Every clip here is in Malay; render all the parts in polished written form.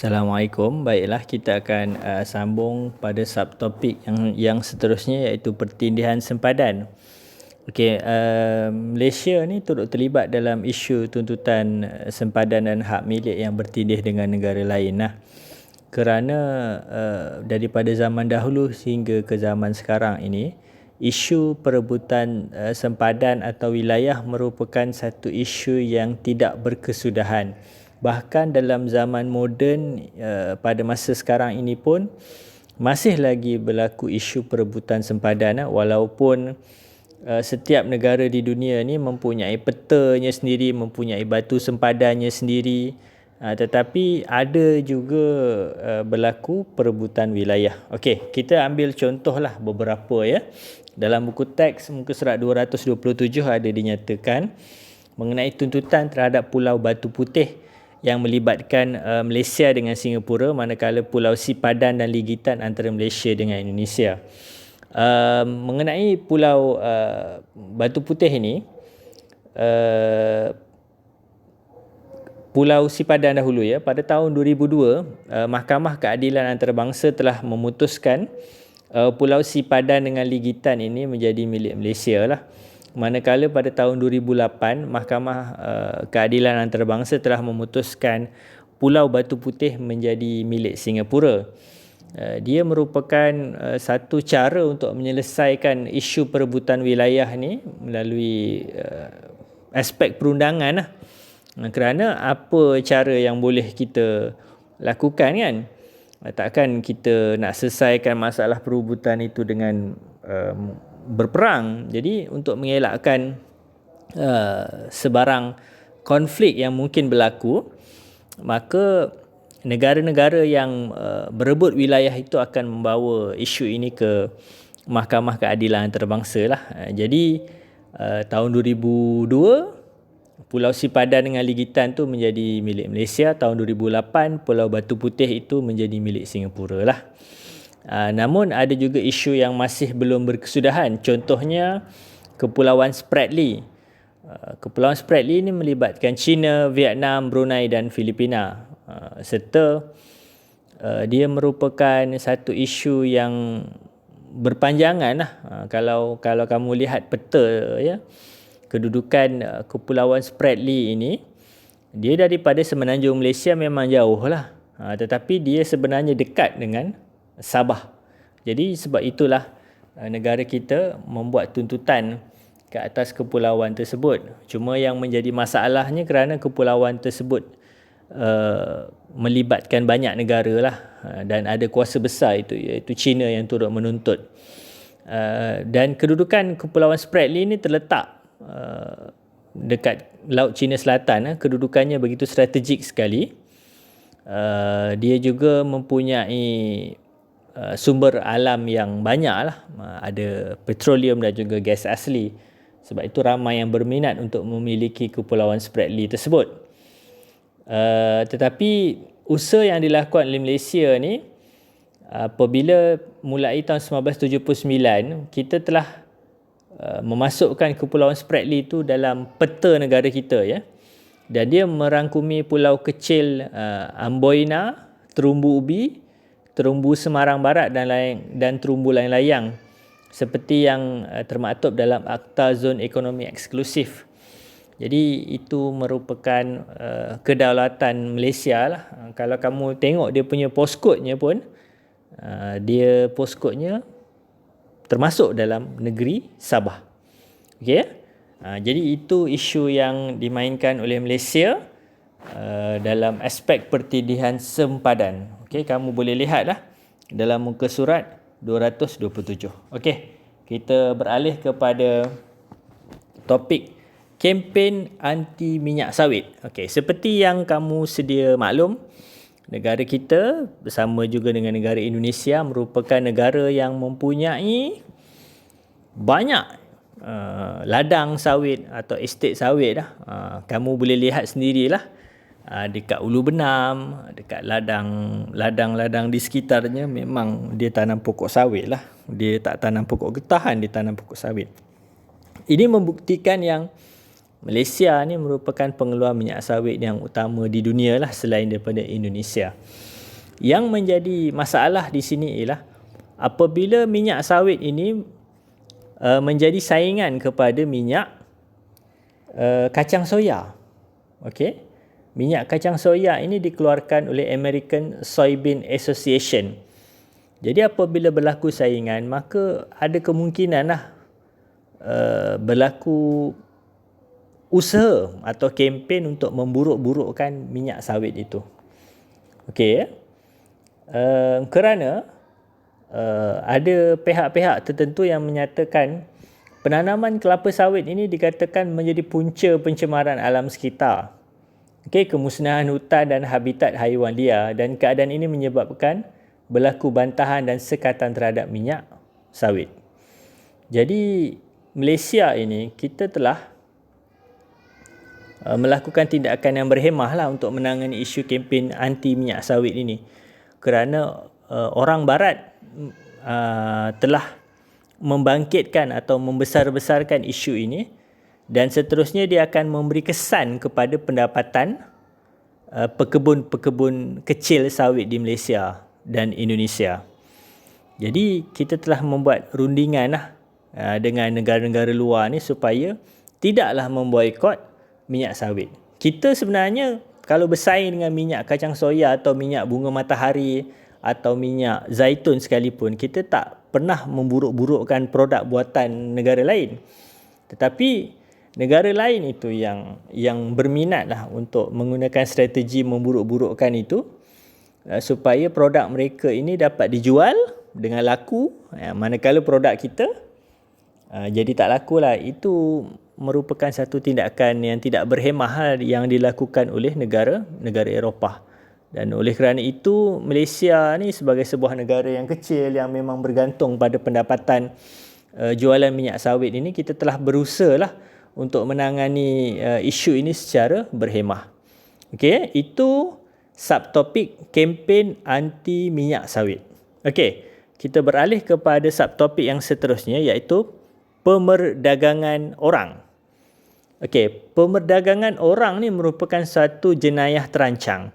Assalamualaikum. Baiklah, kita akan sambung pada subtopik yang seterusnya, iaitu pertindihan sempadan. Okey, Malaysia ni turut terlibat dalam isu tuntutan sempadan dan hak milik yang bertindih dengan negara lain kerana daripada zaman dahulu hingga ke zaman sekarang ini, isu perebutan sempadan atau wilayah merupakan satu isu yang tidak berkesudahan. Bahkan dalam zaman moden pada masa sekarang ini pun masih lagi berlaku isu perebutan sempadan walaupun setiap negara di dunia ni mempunyai petanya sendiri, mempunyai batu sempadannya sendiri, tetapi ada juga berlaku perebutan wilayah. Okey, kita ambil contohlah beberapa ya. Dalam buku teks muka surat 227 ada dinyatakan mengenai tuntutan terhadap Pulau Batu Putih yang melibatkan Malaysia dengan Singapura, manakala Pulau Sipadan dan Ligitan antara Malaysia dengan Indonesia. Mengenai Pulau Batu Putih ini, Pulau Sipadan dahulu ya, pada tahun 2002 Mahkamah Keadilan Antarabangsa telah memutuskan Pulau Sipadan dengan Ligitan ini menjadi milik Malaysia lah. Manakala pada tahun 2008 Mahkamah Keadilan Antarabangsa telah memutuskan Pulau Batu Putih menjadi milik Singapura. Dia merupakan satu cara untuk menyelesaikan isu perebutan wilayah ni melalui aspek perundangan lah. Kerana apa cara yang boleh kita lakukan kan? Takkan kita nak selesaikan masalah perebutan itu dengan berperang. Jadi untuk mengelakkan sebarang konflik yang mungkin berlaku, maka negara-negara yang berebut wilayah itu akan membawa isu ini ke Mahkamah Keadilan Antarabangsa lah. Jadi tahun 2002 Pulau Sipadan dengan Ligitan tu menjadi milik Malaysia. Tahun 2008 Pulau Batu Putih itu menjadi milik Singapura lah. Namun ada juga isu yang masih belum berkesudahan. Contohnya Kepulauan Spratly. Kepulauan Spratly ini melibatkan China, Vietnam, Brunei dan Filipina. Serta dia merupakan satu isu yang berpanjangan lah. Kalau kamu lihat peta ya, kedudukan Kepulauan Spratly ini, dia daripada semenanjung Malaysia memang jauh lah. Tetapi dia sebenarnya dekat dengan Sabah. Jadi sebab itulah negara kita membuat tuntutan ke atas kepulauan tersebut. Cuma yang menjadi masalahnya kerana kepulauan tersebut melibatkan banyak negara lah, dan ada kuasa besar itu, iaitu China yang turut menuntut. Dan kedudukan Kepulauan Spratly ini terletak dekat Laut Cina Selatan. Kedudukannya begitu strategik sekali. Dia juga mempunyai sumber alam yang banyak lah. Ada petroleum dan juga gas asli. Sebab itu ramai yang berminat untuk memiliki Kepulauan Spratly tersebut. Tetapi usaha yang dilakukan oleh Malaysia ni, apabila mulai tahun 1979 kita telah memasukkan Kepulauan Spratly itu dalam peta negara kita ya. Dan dia merangkumi pulau kecil Amboina, Terumbu Ubi, Terumbu Semarang Barat dan Terumbu Layang-Layang, seperti yang termaktub dalam Akta Zon Ekonomi Eksklusif. Jadi itu merupakan kedaulatan Malaysia lah. Kalau kamu tengok dia punya postcode-nya pun, dia postcode-nya termasuk dalam negeri Sabah. Okey. Jadi itu isu yang dimainkan oleh Malaysia dalam aspek pertindihan sempadan. Okey, kamu boleh lihatlah dalam muka surat 227. Okey, kita beralih kepada topik kempen anti minyak sawit. Okey, seperti yang kamu sedia maklum, negara kita bersama juga dengan negara Indonesia merupakan negara yang mempunyai banyak ladang sawit atau estate sawit dah. Kamu boleh lihat sendirilah dekat Ulu Benam, dekat ladang-ladang di sekitarnya memang dia tanam pokok sawit lah. Dia tak tanam pokok getahan, dia tanam pokok sawit. Ini membuktikan yang Malaysia ni merupakan pengeluar minyak sawit yang utama di dunia lah selain daripada Indonesia. Yang menjadi masalah di sini ialah apabila minyak sawit ini menjadi saingan kepada minyak kacang soya. Okey. Minyak kacang soya ini dikeluarkan oleh American Soybean Association. Jadi apabila berlaku saingan, maka ada kemungkinan berlaku usaha atau kempen untuk memburuk-burukkan minyak sawit itu. Okey. Kerana ada pihak-pihak tertentu yang menyatakan penanaman kelapa sawit ini dikatakan menjadi punca pencemaran alam sekitar. Okey, kemusnahan hutan dan habitat haiwan liar, dan keadaan ini menyebabkan berlaku bantahan dan sekatan terhadap minyak sawit. Jadi Malaysia ini kita telah melakukan tindakan yang berhemah untuk menangani isu kempen anti minyak sawit ini, kerana orang barat telah membangkitkan atau membesar-besarkan isu ini, dan seterusnya dia akan memberi kesan kepada pendapatan pekebun-pekebun kecil sawit di Malaysia dan Indonesia. Jadi kita telah membuat rundingan dengan negara-negara luar ni supaya tidaklah memboikot minyak sawit. Kita sebenarnya kalau bersaing dengan minyak kacang soya atau minyak bunga matahari atau minyak zaitun sekalipun, kita tak pernah memburuk-burukkan produk buatan negara lain. Tetapi negara lain itu yang berminat untuk menggunakan strategi memburuk-burukkan itu supaya produk mereka ini dapat dijual dengan laku, manakala produk kita jadi tak laku lah. Itu merupakan satu tindakan yang tidak berhemah yang dilakukan oleh negara Eropah. Dan oleh kerana itu, Malaysia ni sebagai sebuah negara yang kecil yang memang bergantung pada pendapatan jualan minyak sawit ini, kita telah berusaha untuk menangani isu ini secara berhemah. Okey, itu subtopik kempen anti minyak sawit. Okey, kita beralih kepada subtopik yang seterusnya, iaitu pemerdagangan orang. Okey, pemerdagangan orang ni merupakan satu jenayah terancang.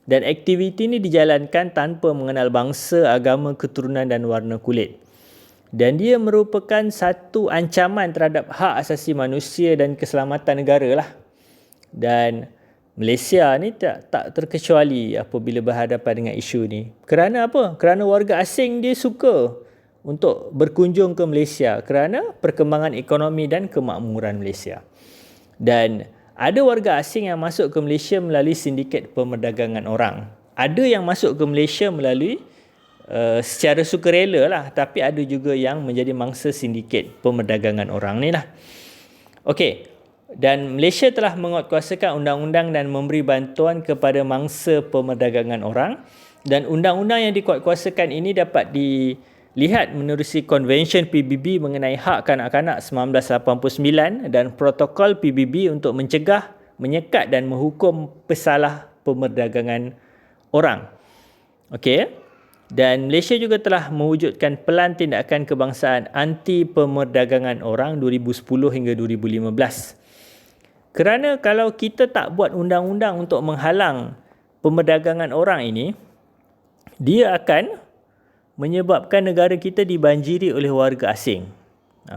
Dan aktiviti ini dijalankan tanpa mengenal bangsa, agama, keturunan dan warna kulit. Dan dia merupakan satu ancaman terhadap hak asasi manusia dan keselamatan negara . Dan Malaysia ni tak terkecuali apabila berhadapan dengan isu ni. Kerana apa? Kerana warga asing dia suka untuk berkunjung ke Malaysia kerana perkembangan ekonomi dan kemakmuran Malaysia. Dan ada warga asing yang masuk ke Malaysia melalui sindiket pemerdagangan orang. Ada yang masuk ke Malaysia melalui secara sukarela tapi ada juga yang menjadi mangsa sindiket pemerdagangan orang ni . Okey, dan Malaysia telah menguatkuasakan undang-undang dan memberi bantuan kepada mangsa pemerdagangan orang, dan undang-undang yang dikuatkuasakan ini dapat dilihat menerusi Konvensyen PBB mengenai hak kanak-kanak 1989 dan Protokol PBB untuk mencegah, menyekat dan menghukum pesalah pemerdagangan orang. Okey. Dan Malaysia juga telah mewujudkan Pelan Tindakan Kebangsaan Anti Pemerdagangan Orang 2010 hingga 2015. Kerana kalau kita tak buat undang-undang untuk menghalang pemerdagangan orang ini, dia akan menyebabkan negara kita dibanjiri oleh warga asing.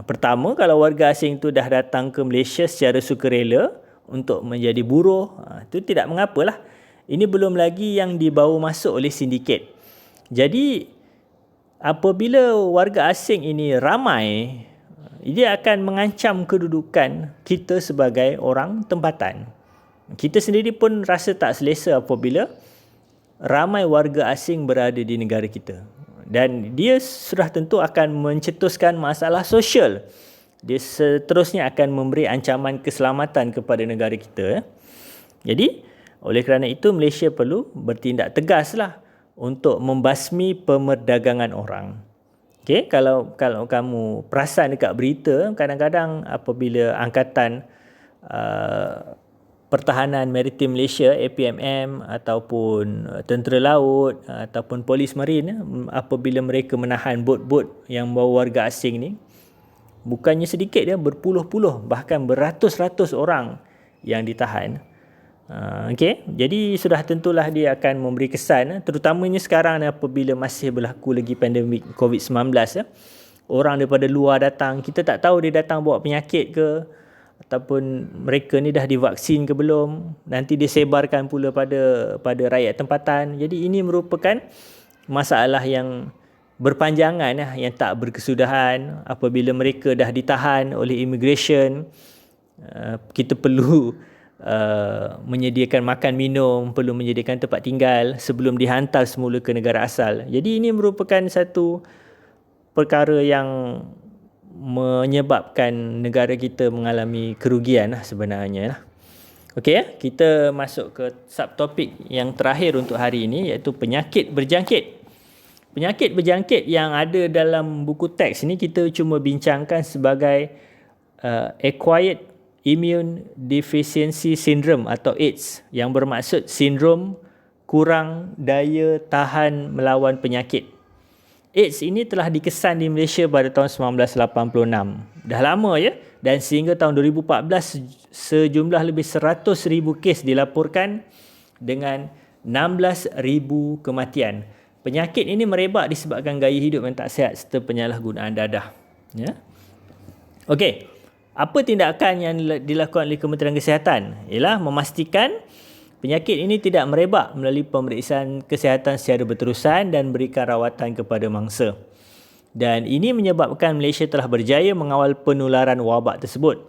Pertama, kalau warga asing itu dah datang ke Malaysia secara sukarela untuk menjadi buruh, itu tidak mengapalah. Ini belum lagi yang dibawa masuk oleh sindiket. Jadi, apabila warga asing ini ramai, dia akan mengancam kedudukan kita sebagai orang tempatan. Kita sendiri pun rasa tak selesa apabila ramai warga asing berada di negara kita. Dan dia sudah tentu akan mencetuskan masalah sosial. Dia seterusnya akan memberi ancaman keselamatan kepada negara kita. Jadi, oleh kerana itu Malaysia perlu bertindak tegaslah untuk membasmi pemerdagangan orang. Okey, kalau kamu perasan dekat berita, kadang-kadang apabila Angkatan Pertahanan Maritim Malaysia APMM ataupun tentera laut ataupun polis marin, apabila mereka menahan bot-bot yang bawa warga asing ni, bukannya sedikit, berpuluh-puluh bahkan beratus-ratus orang yang ditahan. Okey, jadi sudah tentulah dia akan memberi kesan, terutamanya sekarang apabila masih berlaku lagi pandemik COVID-19. Orang daripada luar datang, kita tak tahu dia datang bawa penyakit ke, ataupun mereka ni dah divaksin ke belum, nanti dia sebarkan pula pada rakyat tempatan. Jadi ini merupakan masalah yang berpanjangan, yang tak berkesudahan. Apabila mereka dah ditahan oleh immigration, kita perlu menyediakan makan minum, perlu menyediakan tempat tinggal sebelum dihantar semula ke negara asal. Jadi ini merupakan satu perkara yang menyebabkan negara kita mengalami kerugian sebenarnya. Okey, kita masuk ke subtopik yang terakhir untuk hari ini, iaitu penyakit berjangkit. Penyakit berjangkit yang ada dalam buku teks ini kita cuma bincangkan sebagai acquired immune deficiency syndrome atau AIDS, yang bermaksud sindrom kurang daya tahan melawan penyakit. AIDS ini telah dikesan di Malaysia pada tahun 1986. Dah lama ya, dan sehingga tahun 2014 sejumlah lebih 100,000 kes dilaporkan dengan 16,000 kematian. Penyakit ini merebak disebabkan gaya hidup yang tak sihat serta penyalahgunaan dadah. Ya. Okey. Apa tindakan yang dilakukan oleh Kementerian Kesihatan? Ialah memastikan penyakit ini tidak merebak melalui pemeriksaan kesihatan secara berterusan dan berikan rawatan kepada mangsa. Dan ini menyebabkan Malaysia telah berjaya mengawal penularan wabak tersebut.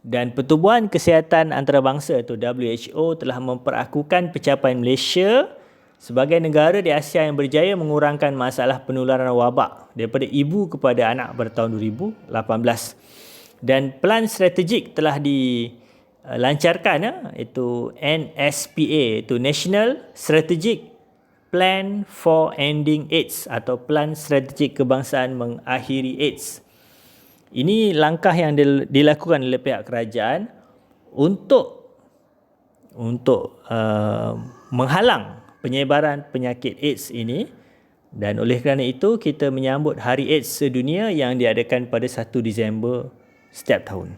Dan Pertubuhan Kesihatan Antarabangsa atau WHO telah memperakukan pencapaian Malaysia sebagai negara di Asia yang berjaya mengurangkan masalah penularan wabak daripada ibu kepada anak pada tahun 2018. Dan pelan strategik telah dilancarkan, iaitu NSPA, itu National Strategic Plan for Ending AIDS atau Plan Strategik Kebangsaan Mengakhiri AIDS. Ini langkah yang dilakukan oleh pihak kerajaan untuk menghalang penyebaran penyakit AIDS ini, dan oleh kerana itu kita menyambut Hari AIDS Sedunia yang diadakan pada 1 Disember setiap tahun.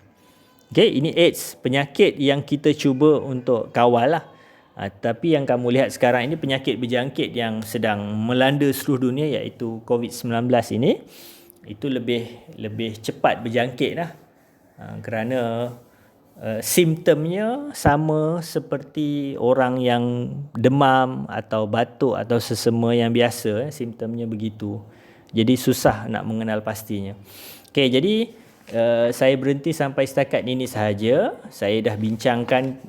Okey, ini AIDS, penyakit yang kita cuba untuk kawal lah. Tapi yang kamu lihat sekarang ini penyakit berjangkit yang sedang melanda seluruh dunia, iaitu COVID-19 ini, itu lebih cepat berjangkit lah. Kerana simptomnya sama seperti orang yang demam atau batuk atau sesama yang biasa, simptomnya begitu. Jadi susah nak mengenal pastinya. Okey, jadi saya berhenti sampai setakat ini sahaja. Saya dah bincangkan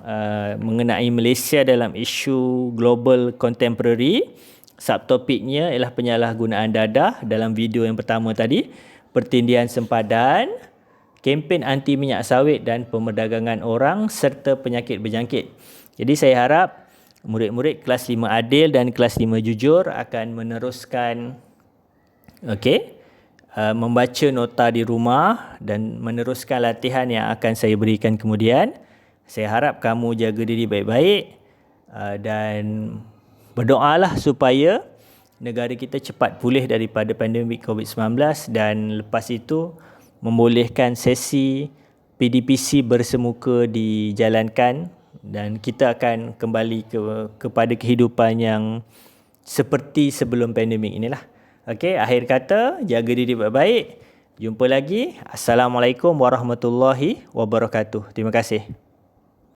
mengenai Malaysia dalam isu global contemporary. Subtopiknya ialah penyalahgunaan dadah dalam video yang pertama tadi, pertindihan sempadan, kempen anti minyak sawit dan pemerdagangan orang serta penyakit berjangkit. Jadi saya harap murid-murid kelas 5 adil dan kelas 5 jujur akan meneruskan membaca nota di rumah dan meneruskan latihan yang akan saya berikan kemudian. Saya harap kamu jaga diri baik-baik dan berdoalah supaya negara kita cepat pulih daripada pandemik COVID-19 dan lepas itu membolehkan sesi PDPC bersemuka dijalankan dan kita akan kembali kepada kehidupan yang seperti sebelum pandemik inilah. Okey, akhir kata, jaga diri baik-baik. Jumpa lagi. Assalamualaikum warahmatullahi wabarakatuh. Terima kasih.